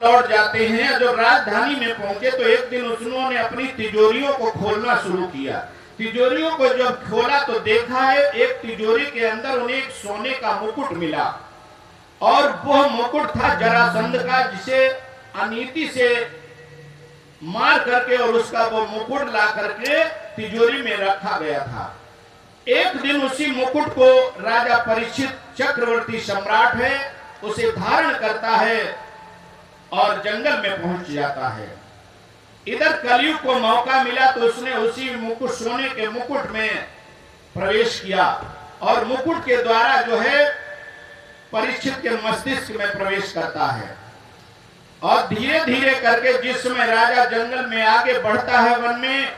लौट जाते हैं। जब राजधानी में पहुंचे तो एक दिन उन्होंने अपनी तिजोरियों को खोलना शुरू किया। तिजोरियों को जब खोला तो देखा है एक तिजोरी के अंदर उन्हें एक सोने का मुकुट मिला, और वह मुकुट था जरासंध का, जिसे अनीति से मार करके और उसका वो मुकुट ला करके तिजोरी में रखा गया था। एक दिन उसी मुकुट को राजा परीक्षित, चक्रवर्ती सम्राट है, उसे धारण करता है और जंगल में पहुंच जाता है। इधर कलयुग को मौका मिला तो उसने उसी मुकुट, सोने के मुकुट में प्रवेश किया और मुकुट के द्वारा जो है परीक्षित के मस्तिष्क में प्रवेश करता है। और धीरे धीरे करके जिस समय राजा जंगल में आगे बढ़ता है वन में,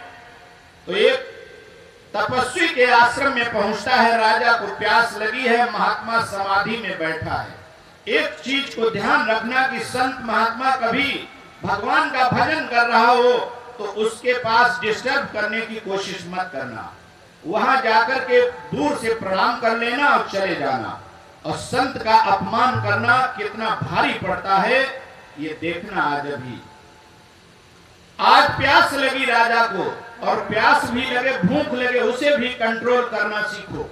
तो एक तपस्वी के आश्रम में पहुंचता है। राजा को प्यास लगी है, महात्मा समाधि में बैठा है। एक चीज को ध्यान रखना कि संत महात्मा कभी भगवान का भजन कर रहा हो तो उसके पास डिस्टर्ब करने की कोशिश मत करना। वहां जाकर के दूर से प्रणाम कर लेना और चले जाना। और संत का अपमान करना कितना भारी पड़ता है ये देखना। आज प्यास लगी राजा को, और प्यास भी लगे, भूख लगे, उसे भी कंट्रोल करना सीखो।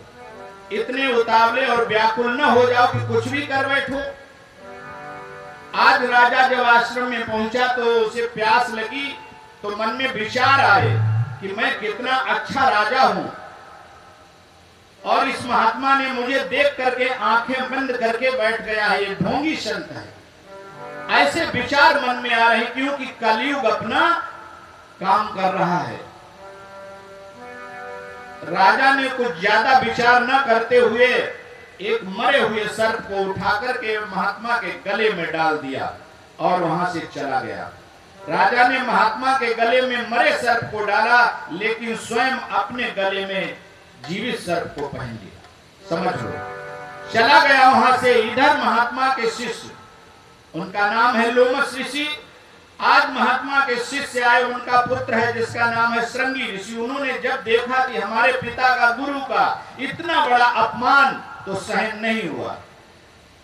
इतने उतावले और व्याकुल न हो जाओ कि कुछ भी कर बैठो। आज राजा जब आश्रम में पहुंचा तो उसे प्यास लगी तो मन में विचार आए कि मैं कितना अच्छा राजा हूं, और इस महात्मा ने मुझे देख करके आंखें बंद करके बैठ गया है, ये ढोंगी संत है। ऐसे विचार मन में आ रहे क्योंकि कलयुग अपना काम कर रहा है। राजा ने कुछ ज्यादा विचार न करते हुए एक मरे हुए सर्प को उठाकर के महात्मा के गले में डाल दिया और वहां से चला गया। राजा ने महात्मा के गले में मरे सर्प को डाला, लेकिन स्वयं अपने गले में जीवित सर्प को पहन लिया। समझ लो, चला गया वहां से। इधर महात्मा के शिष्य, उनका नाम है लोमस ऋषि। आज महात्मा के शिष्य आए, उनका पुत्र है जिसका नाम है श्रृंगी ऋषि। उन्होंने जब देखा कि हमारे पिता का, गुरु का इतना बड़ा अपमान तो सहन नहीं हुआ।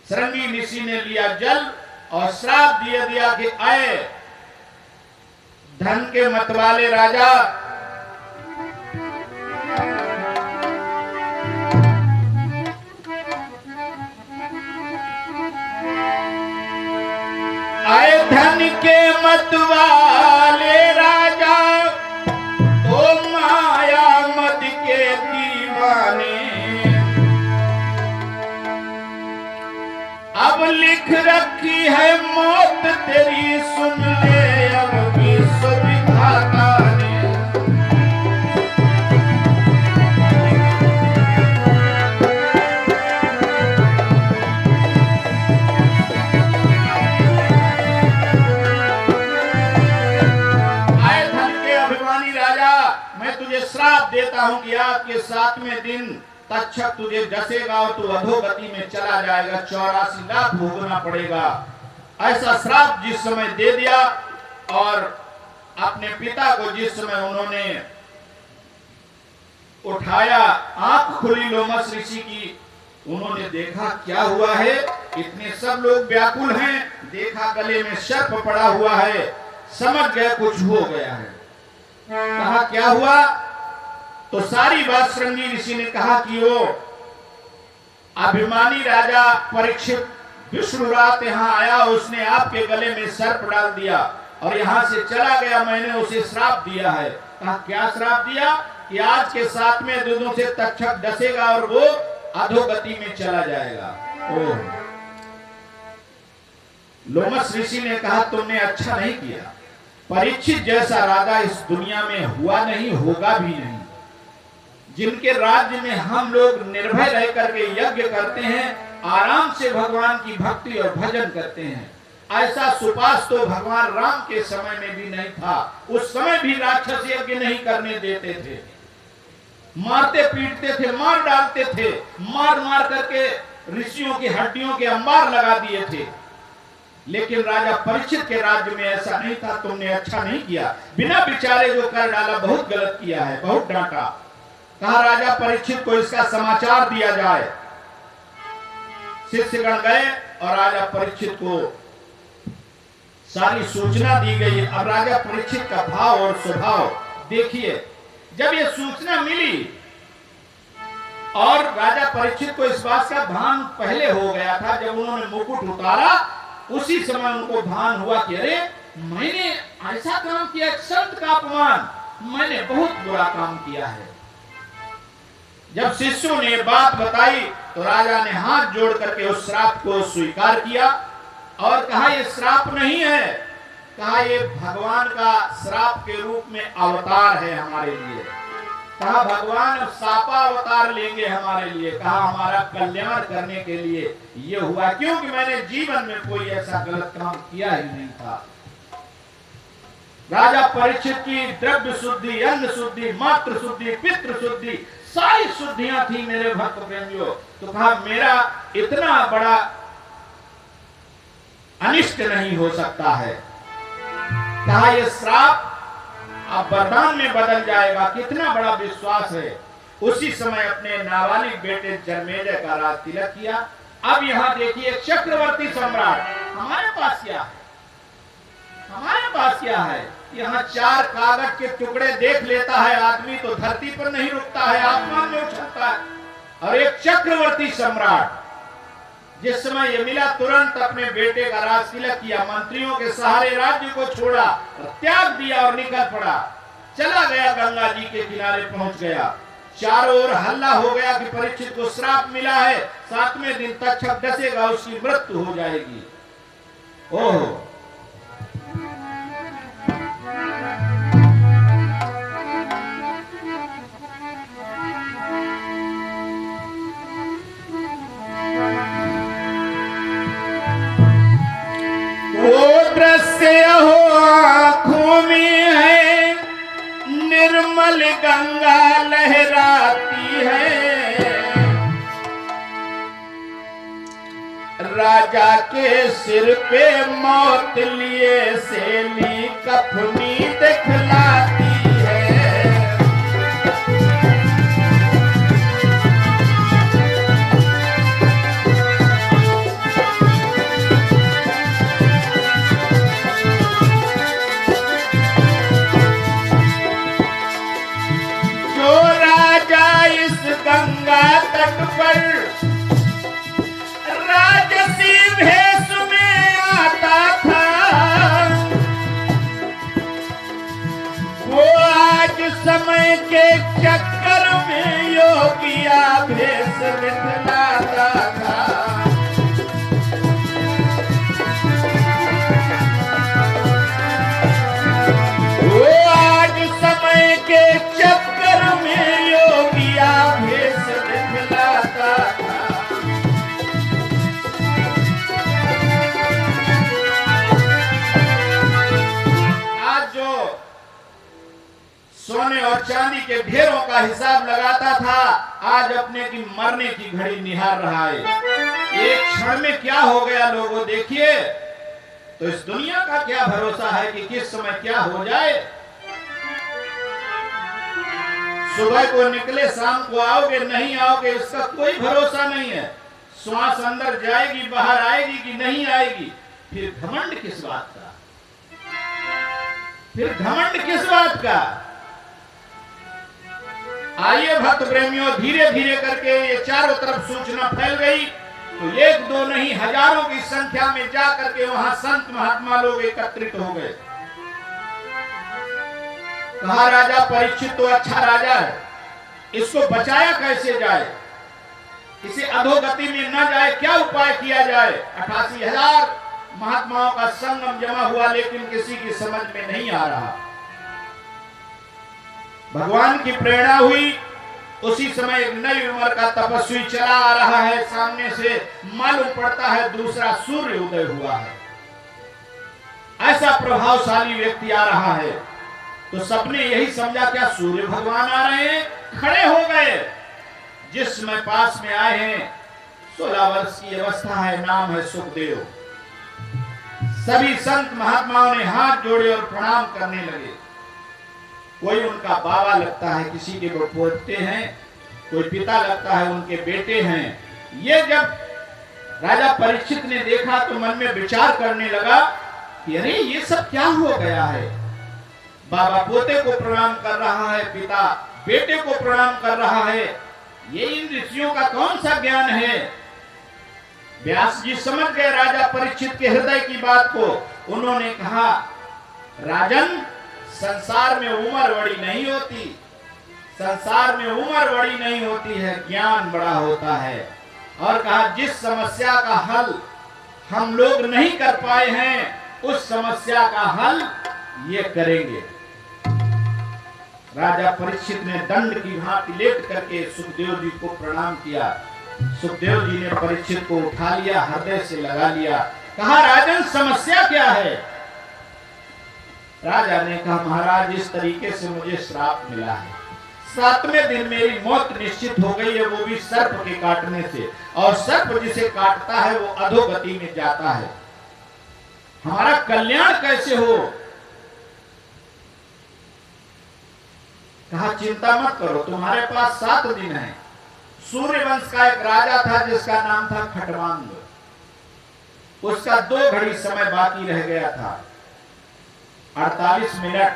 श्रृंगी ऋषि ने लिया जल और श्राप दिया कि आए धन के मतवाले राजा, आए धन के मतवाले राजा, ओ माया मद के दीवाने, अब लिख रखी है मौत तेरी, सुन ले अब विश्व विधाता ने। आए धन के अभिमानी राजा, मैं तुझे श्राप देता हूं कि आज के 7वें दिन तक्षक तुझे डसेगा और तू अधोगति में चला जाएगा, 84 लाख भोगना पड़ेगा। ऐसा श्राप जिस समय दे दिया, और अपने पिता को जिस समय उन्होंने उठाया, आंख खुली लोमस ऋषि की, उन्होंने देखा क्या हुआ है। इतने सब लोग व्याकुल हैं, देखा गले में सर्प पड़ा हुआ है, समझ गए कुछ हो गया है। कहा क्या हुआ, तो सारी बात श्रृंगी ऋषि ने कहा कि वो अभिमानी राजा परीक्षित विष्णुरात यहाँ आया, उसने आपके गले में सर्प डाल दिया और यहाँ से चला गया, मैंने उसे श्राप दिया है। कहा क्या श्राप दिया, कि आज के 7वें दिन से तक्षक डसेगा और वो अधोगति में चला जाएगा। ओह, लोमस ऋषि ने कहा तुमने अच्छा नहीं किया। परीक्षित जैसा राजा इस दुनिया में हुआ नहीं, होगा भी नहीं। जिनके राज्य में हम लोग निर्भय रह करके यज्ञ करते हैं, आराम से भगवान की भक्ति और भजन करते हैं, ऐसा सुपास तो भगवान राम के समय में भी नहीं था। उस समय भी राक्षस यज्ञ नहीं करने देते थे, मारते पीटते थे, मार डालते थे, मार मार करके ऋषियों की हड्डियों के अंबार लगा दिए थे। लेकिन राजा परीक्षित के राज्य में ऐसा नहीं था। तुमने अच्छा नहीं किया, बिना विचारे जो कर डाला, बहुत गलत किया है, बहुत डांटा। कहा राजा परीक्षित को इसका समाचार दिया जाए। शिष्यगण गए और राजा परीक्षित को सारी सूचना दी गई। अब राजा परीक्षित का भाव और स्वभाव देखिए। जब ये सूचना मिली और राजा परीक्षित को इस बात का भान पहले हो गया था, जब उन्होंने मुकुट उतारा उसी समय उनको भान हुआ कि अरे मैंने ऐसा काम किया, संत का अपमान, मैंने बहुत बुरा काम किया है। जब शिष्यों ने बात बताई तो राजा ने हाथ जोड़ करके उस श्राप को स्वीकार किया और कहा ये श्राप नहीं है, कहा ये भगवान का श्राप के रूप में अवतार है हमारे लिए। कहा भगवान सापा अवतार लेंगे हमारे लिए, कहा हमारा कल्याण करने के लिए ये हुआ, क्योंकि मैंने जीवन में कोई ऐसा गलत काम किया ही नहीं था। राजा परीक्षित की द्रव्य शुद्धि, अन्न शुद्धि, मातृ शुद्धि, पितृ शुद्धि, सारी शुद्धियां थी मेरे भक्त प्रेमियों। तो कहा मेरा इतना बड़ा अनिष्ट नहीं हो सकता है। कहा यह श्राप अब वरदान में बदल जाएगा, कितना बड़ा विश्वास है। उसी समय अपने नाबालिग बेटे जन्मेजय का राज तिलक किया। अब यहां देखिए चक्रवर्ती सम्राट, हमारे पास क्या है, हमारे पास क्या है। यहाँ 4 कागज के टुकड़े देख लेता है आदमी तो धरती पर नहीं रुकता है, आसमान में उछलता है। और एक चक्रवर्ती सम्राट, जिस समय ये मिला तुरंत अपने बेटे का राज तिलक किया, मंत्रियों के सहारे राज्य को छोड़ा, त्याग दिया और निकल पड़ा, चला गया, गंगा जी के किनारे पहुंच गया। चारों ओर हल्ला हो गया कि परीक्षित को श्राप मिला है, 7वें दिन तक्षक डसेगा, उसकी मृत्यु हो जाएगी। ओह, वो दृश्य हो आंखों में है, निर्मल गंगा लहराती है। राजा के सिर पे मौत लिए सेली कफनी दिखलाती है। गंगा तट पर राजसी भेष में आता था, वो आज समय के चक्कर में योगिया भेष दिखलाता था। वो आज समय के चक्कर में योगिया भेष दिखलाता था। आज जो सोने और चांदी के ढेरों का हिसाब लगाता था, आज अपने की मरने की घड़ी निहार रहा है। एक क्षण में क्या हो गया लोगों, देखिए। तो इस दुनिया का क्या भरोसा है कि किस समय क्या हो जाए। सुबह को निकले, शाम को आओगे नहीं आओगे, इसका कोई भरोसा नहीं है। श्वास अंदर जाएगी बाहर आएगी कि नहीं आएगी। फिर घमंड किस बात का, फिर घमंड किस बात का। आइए भक्त प्रेमियों, धीरे धीरे करके ये चारों तरफ सूचना फैल गई तो 1-2 नहीं, हजारों की संख्या में जा करके वहां संत महात्मा लोग एकत्रित हो गए। कहा राजा परीक्षित तो अच्छा राजा है, इसको बचाया कैसे जाए, इसे अधोगति में न जाए, क्या उपाय किया जाए। 88,000 महात्माओं का संगम जमा हुआ, लेकिन किसी की समझ में नहीं आ रहा। भगवान की प्रेरणा हुई। उसी समय एक नई उम्र का तपस्वी चला आ रहा है, सामने से मालूम पड़ता है दूसरा सूर्य उदय हुआ है। ऐसा प्रभावशाली व्यक्ति आ रहा है तो सबने यही समझा क्या सूर्य भगवान आ रहे हैं, खड़े हो गए। जिस समय पास में आए हैं, 16 वर्ष की अवस्था है, नाम है सुखदेव। सभी संत महात्माओं ने हाथ जोड़े और प्रणाम करने लगे। कोई उनका बाबा लगता है, किसी के वो पोते हैं, कोई पिता लगता है, उनके बेटे हैं। ये जब राजा परीक्षित ने देखा तो मन में विचार करने लगा कि अरे ये सब क्या हो गया है। बाबा पोते को प्रणाम कर रहा है, पिता बेटे को प्रणाम कर रहा है, ये इन ऋषियों का कौन सा ज्ञान है। व्यास जी समझ गए राजा परीक्षित के हृदय की बात को। उन्होंने कहा, राजन, संसार में उम्र बड़ी नहीं होती, संसार में उम्र बड़ी नहीं होती है, ज्ञान बड़ा होता है। और कहा, जिस समस्या का हल हम लोग नहीं कर पाए हैं, उस समस्या का हल ये करेंगे। राजा परीक्षित ने दंड की भांति लेट करके सुखदेव जी को प्रणाम किया। सुखदेव जी ने परीक्षित को उठा लिया, हृदय से लगा लिया, कहा, राजन, समस्या क्या है। राजा ने कहा, महाराज, इस तरीके से मुझे श्राप मिला है, 7वें दिन मेरी मौत निश्चित हो गई है, वो भी सर्प के काटने से। और सर्प जिसे काटता है वो अधोगति में जाता है। हमारा कल्याण कैसे हो। कहा, चिंता मत करो, तुम्हारे पास 7 दिन है। सूर्यवंश का एक राजा था जिसका नाम था खटवांग। उसका 2 घड़ी समय बाकी रह गया था, 48 मिनट,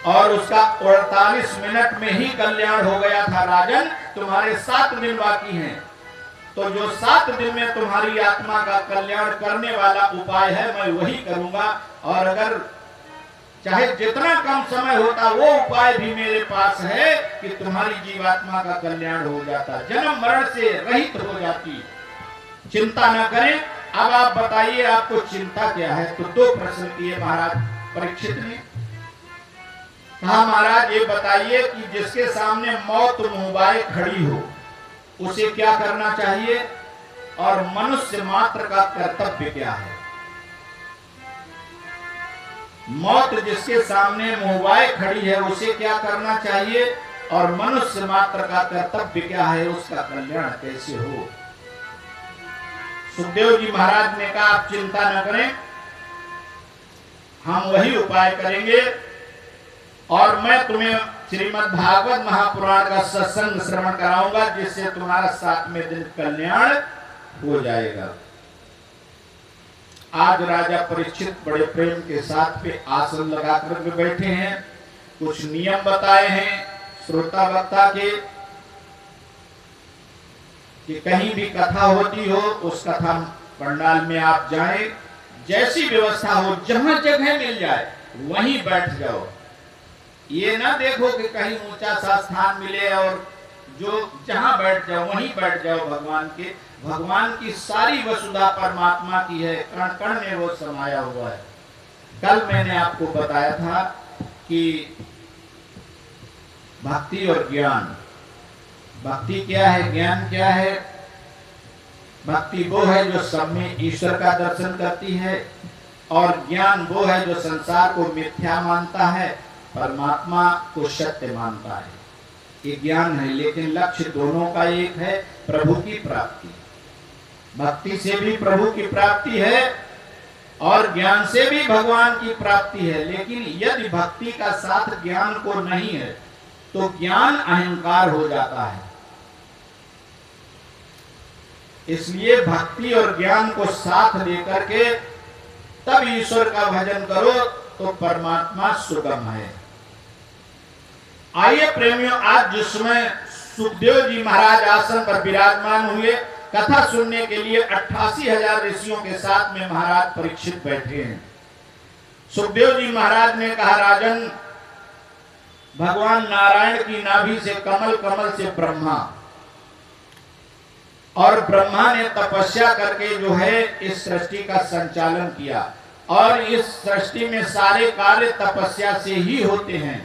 और उसका 48 मिनट में ही कल्याण हो गया था। राजन, तुम्हारे 7 दिन बाकी हैं, तो जो 7 दिन में तुम्हारी आत्मा का कल्याण करने वाला उपाय है, मैं वही करूंगा। और अगर चाहे जितना कम समय होता, वो उपाय भी मेरे पास है कि तुम्हारी जीवात्मा का कल्याण हो जाता, जन्म मरण से रहित हो जाती। चिंता न करें। अब आप बताइए, आपको चिंता क्या है। तो 2 प्रश्न किए महाराज परीक्षित ने। कहा, महाराज, ये बताइए कि जिसके सामने मौत मुंहबाए खड़ी हो, उसे क्या करना चाहिए, और मनुष्य मात्र का कर्तव्य क्या है। मौत जिसके सामने मुंहबाए खड़ी है, उसे क्या करना चाहिए, और मनुष्य मात्र का कर्तव्य क्या है, उसका कल्याण कैसे हो। सुखदेव जी महाराज ने कहा, आप चिंता न करें, हम वही उपाय करेंगे, और मैं तुम्हें श्रीमद् भागवत महापुराण का सत्संग श्रवण कराऊंगा, जिससे तुम्हारा 7वें दिन कल्याण हो जाएगा। आज राजा परीक्षित बड़े प्रेम के साथ पे आसन लगाकर के बैठे हैं। कुछ नियम बताए हैं श्रोता वक्ता के, कि कहीं भी कथा होती हो, उस कथा पंडाल में आप जाएं, जैसी व्यवस्था हो, जहां जगह मिल जाए वहीं बैठ जाओ। ये ना देखो कि कहीं ऊंचा सा स्थान मिले और जो जहां बैठ जाओ वहीं बैठ जाओ। भगवान की सारी वसुधा परमात्मा की है, कण कण में वो समाया हुआ है। कल मैंने आपको बताया था कि भक्ति और ज्ञान, भक्ति क्या है, ज्ञान क्या है। भक्ति वो है जो सब में ईश्वर का दर्शन करती है, और ज्ञान वो है जो संसार को मिथ्या मानता है, परमात्मा को सत्य मानता है। ये ज्ञान है, लेकिन लक्ष्य दोनों का एक है, प्रभु की प्राप्ति। भक्ति से भी प्रभु की प्राप्ति है और ज्ञान से भी भगवान की प्राप्ति है। लेकिन यदि भक्ति का साथ ज्ञान को नहीं है, तो ज्ञान अहंकार हो जाता है। इसलिए भक्ति और ज्ञान को साथ लेकर के तब ईश्वर का भजन करो, तो परमात्मा सुगम है। आइए प्रेमियों, आज जिसमें सुखदेव जी महाराज आसन पर विराजमान हुए, कथा सुनने के लिए 88,000 ऋषियों के साथ में महाराज परीक्षित बैठे हैं। सुखदेव जी महाराज ने कहा, राजन, भगवान नारायण की नाभि से कमल, कमल से ब्रह्मा, और ब्रह्मा ने तपस्या करके जो है इस सृष्टि का संचालन किया, और इस सृष्टि में सारे कार्य तपस्या से ही होते हैं।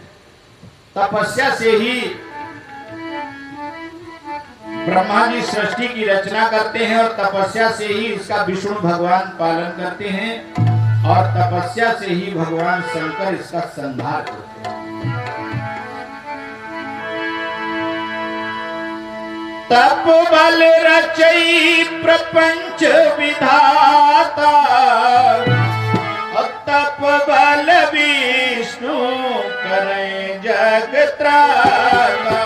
तपस्या से ही ब्रह्मा जी सृष्टि की रचना करते हैं, और तपस्या से ही इसका विष्णु भगवान पालन करते हैं, और तपस्या से ही भगवान शंकर इसका संहार करते हैं। तप बल रचई प्रपंच विधाता, तप बल विष्णु करे जग त्राता।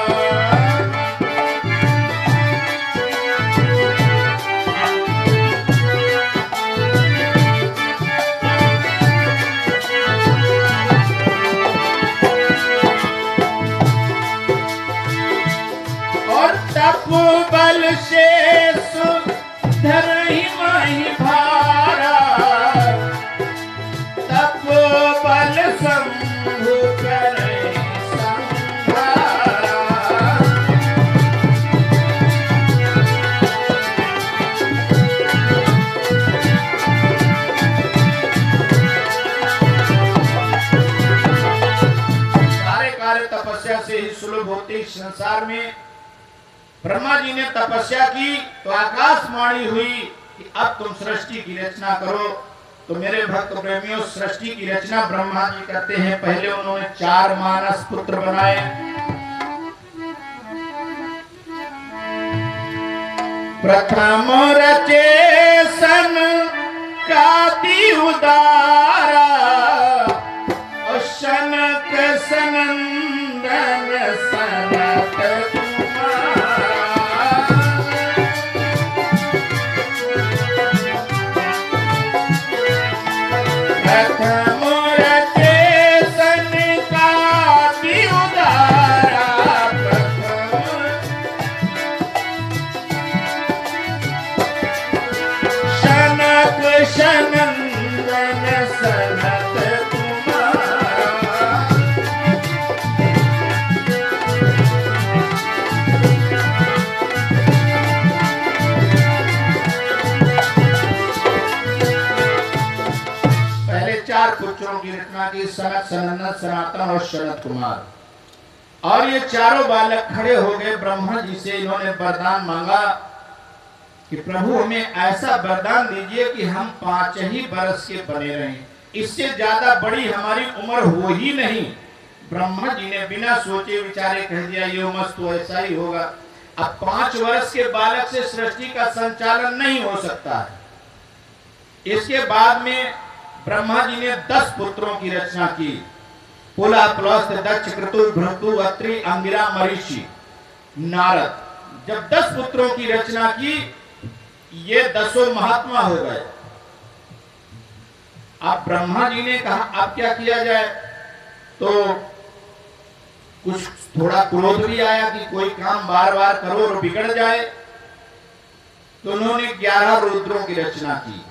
सुलभ होते इस संसार में ब्रह्मा जी ने तपस्या की तो आकाशवाणी हुई कि अब तुम सृष्टि की रचना करो। तो मेरे भक्त प्रेमियों, सृष्टि की रचना ब्रह्मा जी करते हैं। पहले उन्होंने 4 मानस पुत्र बनाए। प्रथम रचे सन काति उदारा, शनक सनंदन सनत कुमारा। प्रथम रचे सन काति उदारा, शनक सनंदन सनत पुत्रों की रचना की, सनक, सनंदन, सनातन और शरद कुमार। और ये चारों बालक खड़े हो गए ब्रह्मा जी से। इन्होंने वरदान मांगा कि प्रभु हमें ऐसा वरदान दीजिए कि हम 5 ही बरस के बने रहें, इससे ज्यादा बड़ी हमारी उम्र हो ही नहीं। ब्रह्मा जी ने बिना सोचे विचारे कह दिया ये उम्र तो ऐसा ही होगा। अब 5 वर्ष के बालक से सृष्टि का संचालन नहीं हो सकता है। इसके बाद में ब्रह्मा जी ने 10 पुत्रों की रचना की। पुला, पुलस्त्य, दक्ष, क्रतु, भृगु, अत्रि, अंगिरा, मरीचि, नारद। जब 10 पुत्रों की रचना की, ये 10 महात्मा हो गए। अब ब्रह्मा जी ने कहा अब क्या किया जाए। तो कुछ थोड़ा क्रोध भी आया कि कोई काम बार बार करो और बिगड़ जाए। तो उन्होंने 11 रुद्रों की रचना की,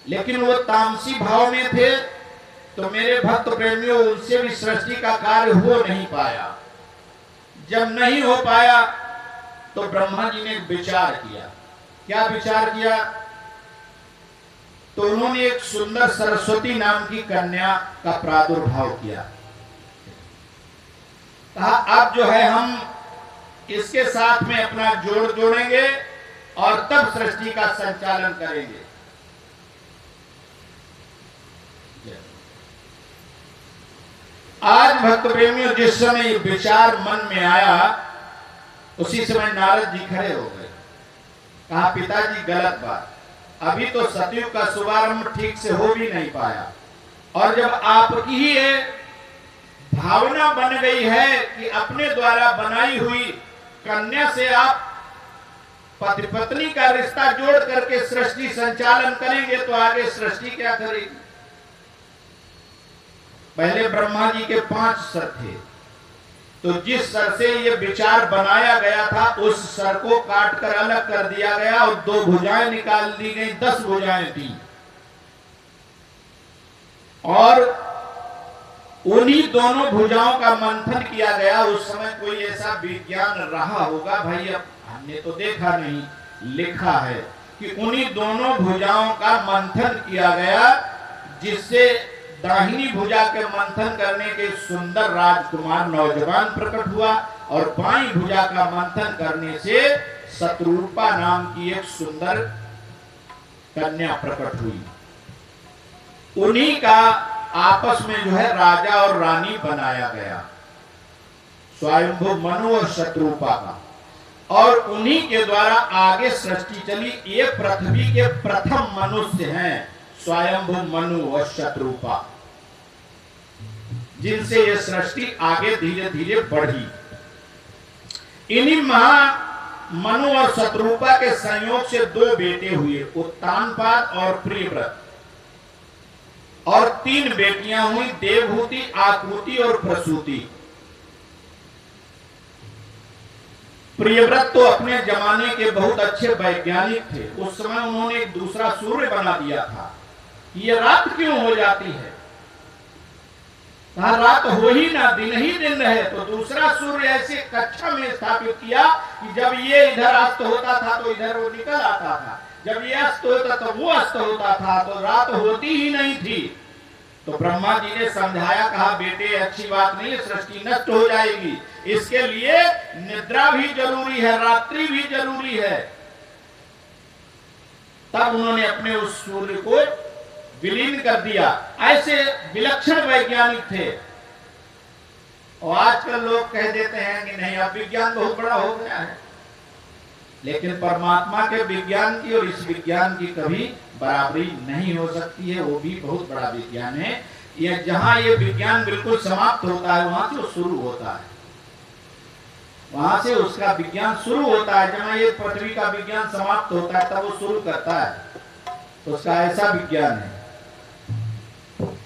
लेकिन वो तामसी भाव में थे। तो मेरे भक्त प्रेमियों, उनसे भी सृष्टि का कार्य हो नहीं पाया। जब नहीं हो पाया तो ब्रह्मा जी ने विचार किया। क्या विचार किया? तो उन्होंने एक सुंदर सरस्वती नाम की कन्या का प्रादुर्भाव किया। कहा अब जो है हम इसके साथ में अपना जोड़ जोड़ेंगे और तब सृष्टि का संचालन करेंगे। आज भक्त प्रेमियों, जिस समय ये विचार मन में आया उसी समय नारद जी खड़े हो गए। कहा पिताजी गलत बात, अभी तो सतयुग का शुभारंभ ठीक से हो भी नहीं पाया, और जब आपकी ही भावना बन गई है कि अपने द्वारा बनाई हुई कन्या से आप पति पत्नी का रिश्ता जोड़ करके सृष्टि संचालन करेंगे, तो आगे सृष्टि क्या करेगी। पहले ब्रह्मा जी के 5 सर थे। तो जिस सर से ये विचार बनाया गया था उस सर को काट कर अलग कर दिया गया और 2 भुजाएं निकाल दी गई, 10 भुजाएं थी। और उन्हीं दोनों भुजाओं का मंथन किया गया। उस समय कोई ऐसा विज्ञान रहा होगा भाई, अब हमने तो देखा नहीं, लिखा है कि उन्हीं दोनों भुजाओं का मंथन किया गया, जिससे दाहिनी भुजा के मंथन करने के सुंदर राजकुमार नौजवान प्रकट हुआ और बाईं भुजा का मंथन करने से शत्रुपा नाम की एक सुंदर कन्या प्रकट हुई। उन्हीं का आपस में जो है राजा और रानी बनाया गया, स्वयंभू मनु और शत्रुपा का। और उन्हीं के द्वारा आगे सृष्टि चली। ये पृथ्वी के प्रथम मनुष्य हैं, स्वयंभू मनु और शत्रुपा, जिनसे ये सृष्टि आगे धीरे धीरे बढ़ी। इन्हीं मनु और शत्रुपा के संयोग से 2 बेटे हुए, उत्तानपाद और प्रियव्रत, और 3 बेटियां हुई, देवहूति, आकृति और प्रसूति। प्रियव्रत तो अपने जमाने के बहुत अच्छे वैज्ञानिक थे। उस समय उन्होंने एक दूसरा सूर्य बना दिया था। ये रात क्यों हो जाती है, रात हो ही ना, दिन ही दिन रहे। तो दूसरा सूर्य ऐसे कक्षा में स्थापित किया कि जब ये इधर अस्त होता था तो इधर वो निकल आता था, जब ये अस्त होता तो वो अस्त होता था, तो रात होती ही नहीं थी। तो ब्रह्मा जी ने समझाया, कहा बेटे अच्छी बात नहीं है, सृष्टि नष्ट हो जाएगी, इसके लिए निद्रा भी जरूरी है, रात्रि भी जरूरी है। तब उन्होंने अपने उस सूर्य को विलीन कर दिया। ऐसे विलक्षण वैज्ञानिक थे। और आजकल लोग कह देते हैं कि नहीं अब विज्ञान बहुत बड़ा हो गया है, लेकिन परमात्मा के विज्ञान की और इस विज्ञान की कभी बराबरी नहीं हो सकती है। वो भी बहुत बड़ा विज्ञान है। ये जहां ये विज्ञान बिल्कुल समाप्त होता है वहां से वो शुरू होता है, वहां से उसका विज्ञान शुरू होता है। जहां ये पृथ्वी का विज्ञान समाप्त होता है तब वो शुरू करता है। तो उसका ऐसा विज्ञान है।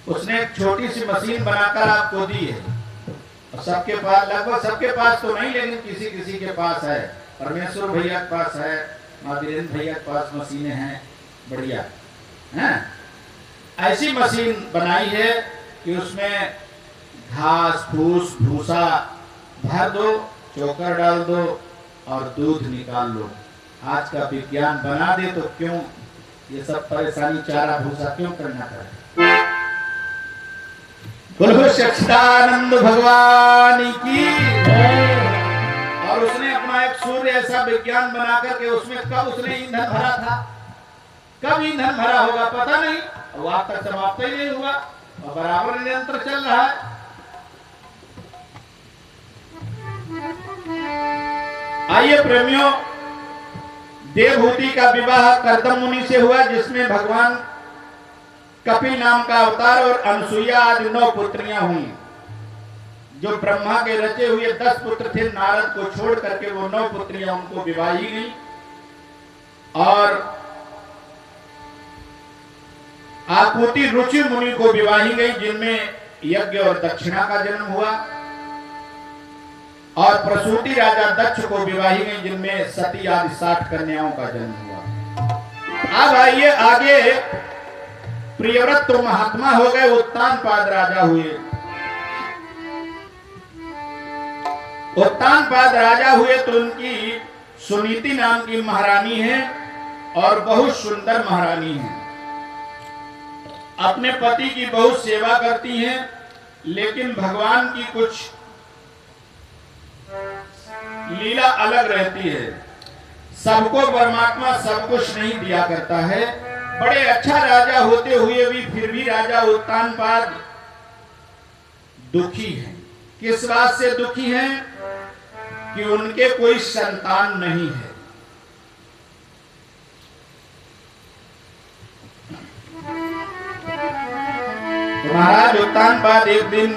उसने एक छोटी सी मशीन बनाकर आपको दी है, और सबके पास, लगभग सबके पास तो नहीं, लेकिन किसी किसी के पास है। परमेश्वर भैया के पास है, माँ वीरेंद्र भैया के पास मशीनें हैं, बढ़िया है। ऐसी मशीन बनाई है कि उसमें घास फूस भूसा भर दो, चोकर डाल दो और दूध निकाल लो। आज का विज्ञान बना दे तो क्यों ये सब परेशानी, चारा भूसा क्यों करना पड़े। बोलो सच्चिदानंद भगवान की। और उसने अपना एक सूर्य ऐसा विज्ञान बना करके उसमें कब उसने ईंधन भरा था, कब ईंधन भरा होगा पता नहीं, वो आज तक समाप्त ही नहीं हुआ और बराबर निरंतर चल रहा है। आइए प्रेमियों, देवहूति का विवाह कर्दम मुनि से हुआ, जिसमें भगवान कपिल नाम का अवतार और अनसुईया आदि 9 पुत्रियां हुई। जो ब्रह्मा के रचे हुए 10 पुत्र थे, नारद को छोड़ करके वो 9 पुत्रियां उनको विवाही गई। और आकुति रुचि मुनि को विवाही गई, जिनमें यज्ञ और दक्षिणा का जन्म हुआ। और प्रसूति राजा दक्ष को विवाही गई, जिनमें सती आदि 60 कन्याओं का जन्म हुआ। अब आइए आगे, प्रियव्रत तो महात्मा हो गए, उत्तानपाद राजा हुए। उत्तानपाद राजा हुए तो उनकी सुनीति नाम की महारानी है, और बहुत सुंदर महारानी है। अपने पति की बहुत सेवा करती हैं, लेकिन भगवान की कुछ लीला अलग रहती है। सबको परमात्मा सब कुछ नहीं दिया करता है। बड़े अच्छा राजा होते हुए भी फिर भी राजा उत्तानपाद दुखी हैं। किस बात से दुखी हैं? कि उनके कोई संतान नहीं है। तो महाराज उत्तानपाद एक दिन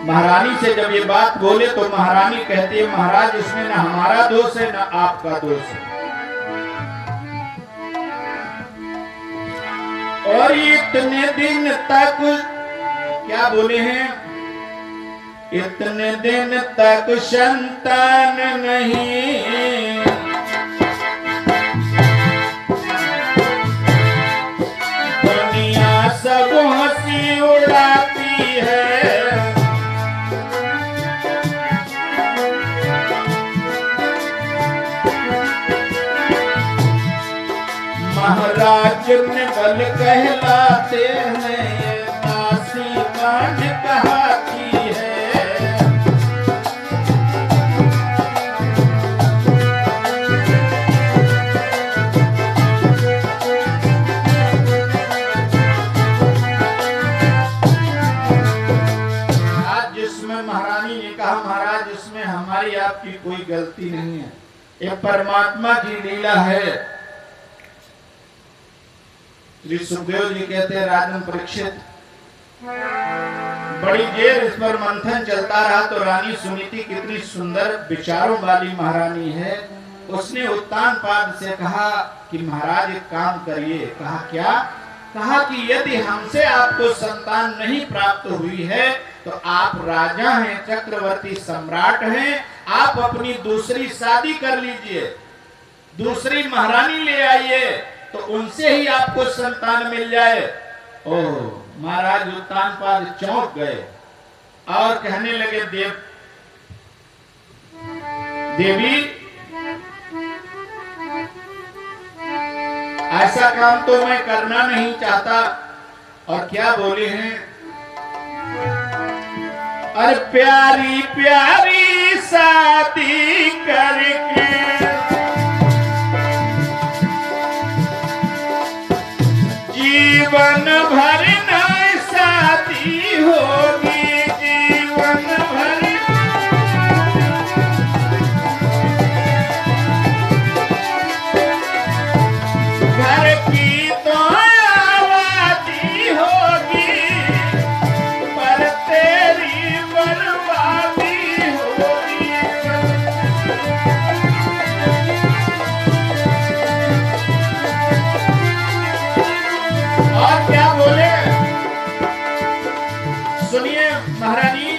महारानी से जब ये बात बोले तो महारानी कहती है, महाराज इसमें न हमारा दोष है न आपका दोष है। और इतने दिन तक क्या बोले हैं, इतने दिन तक संतान नहीं, दुनिया सब हंसी उड़ाती है। महाराज ने बल कहलाते हैं, ये दासी मान कहाती है। आज जिसमें महारानी ने कहा, महाराज इसमें हमारी आपकी कोई गलती नहीं है, ये परमात्मा की लीला है। श्री सुखदेव जी कहते हैं, राजन परीक्षित, बड़ी देर इस पर मंथन चलता रहा तो रानी सुनीति कितनी सुंदर विचारों वाली महारानी है। उसने उत्तानपाद से कहा कि महाराज एक काम करिए। कहा क्या? कहा कि यदि हमसे आपको संतान नहीं प्राप्त हुई है तो आप राजा हैं, चक्रवर्ती सम्राट हैं, आप अपनी दूसरी शादी कर लीजिए, दूसरी महारानी ले आइए, तो उनसे ही आपको संतान मिल जाए। ओह, महाराज उत्तानपाद चौंक गए और कहने लगे, देवी ऐसा काम तो मैं करना नहीं चाहता, और क्या बोले हैं, अरे प्यारी प्यारी शादी करके जीवन भर न शादी होगी, जीवन भर घर की तो आबादी होगी पर तेरी बर्बादी होगी। और क्या बोले, सुनिए महारानी,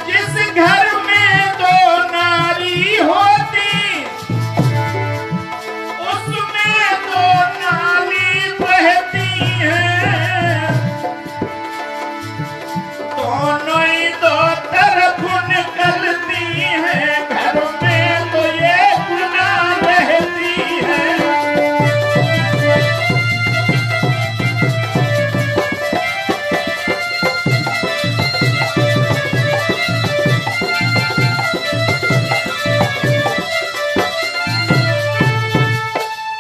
जिस घर में दो नारी होती उसमें दो नाली बहती हैं, दोनों ही दो तरफ निकलती हैं, घर में तो ये गुना रहती है।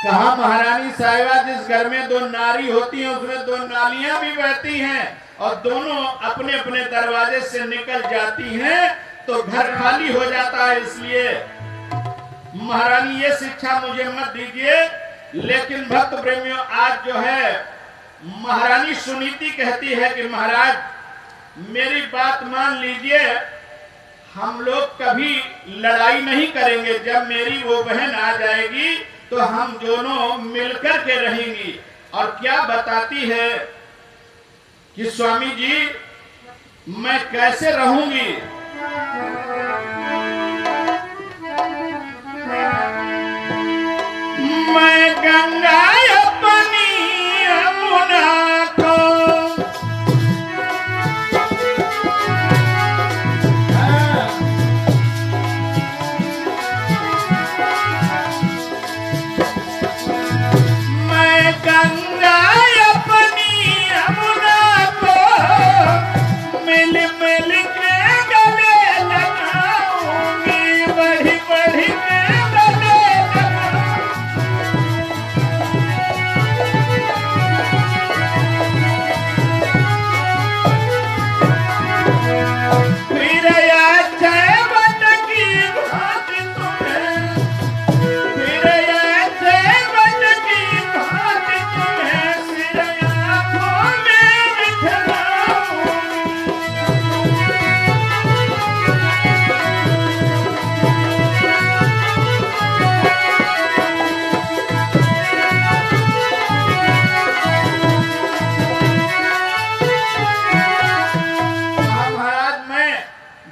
कहा महारानी साहिबा, जिस घर में दो नारी होती हैं उसमें दो नालियां भी बहती हैं और दोनों अपने अपने दरवाजे से निकल जाती हैं तो घर खाली हो जाता है। इसलिए महारानी ये शिक्षा मुझे मत दीजिए। लेकिन भक्त प्रेमियों, आज जो है महारानी सुनीति कहती है कि महाराज मेरी बात मान लीजिए, हम लोग कभी लड़ाई नहीं करेंगे। जब मेरी वो बहन आ जाएगी तो हम दोनों मिलकर के रहेंगी। और क्या बताती है कि स्वामी जी मैं कैसे रहूंगी, मैं गंगा अपनी यमुना को गंगा अपनी यमुना को मिल मिल के गले लगाऊंगी, बढ़ी बढ़ी के गले फिर अच्छे बन की बात तुम्हें, फिर अच्छे बन की बात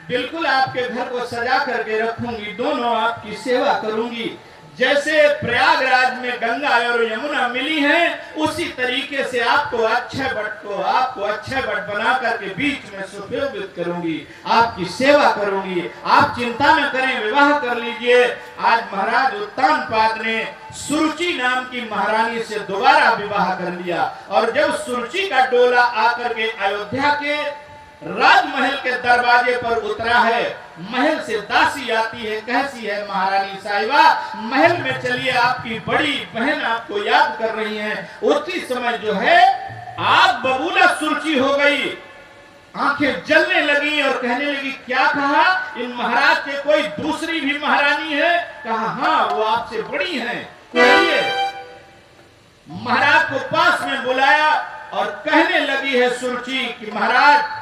बिल्कुल आपके घर को सजा करके रखूंगी, दोनों आपकी सेवा करूंगी। जैसे प्रयागराज में गंगा और यमुना मिली हैं, उसी तरीके से आपको अक्षय वट बना करके बीच में सुशोभित करूंगी, आपकी सेवा करूंगी। आप चिंता न करें, विवाह कर लीजिए। आज महाराज उत्तानपाद ने सुरुचि नाम की महारानी से दोबारा विवाह कर लिया। और जब सुरुचि का डोला आकर के अयोध्या के राजमहल के दरवाजे पर उतरा है, महल से दासी आती है, कहती है महारानी साहिबा महल में चलिए, आपकी बड़ी बहन आपको याद कर रही है। उसी समय जो है आग बबूला सुरुचि हो गई, आंखें जलने लगी और कहने लगी क्या कहा, इन महाराज के कोई दूसरी भी महारानी है? कहा हाँ, वो आपसे बड़ी हैं। महाराज को पास में बुलाया और कहने लगी है सुरुचि कि महाराज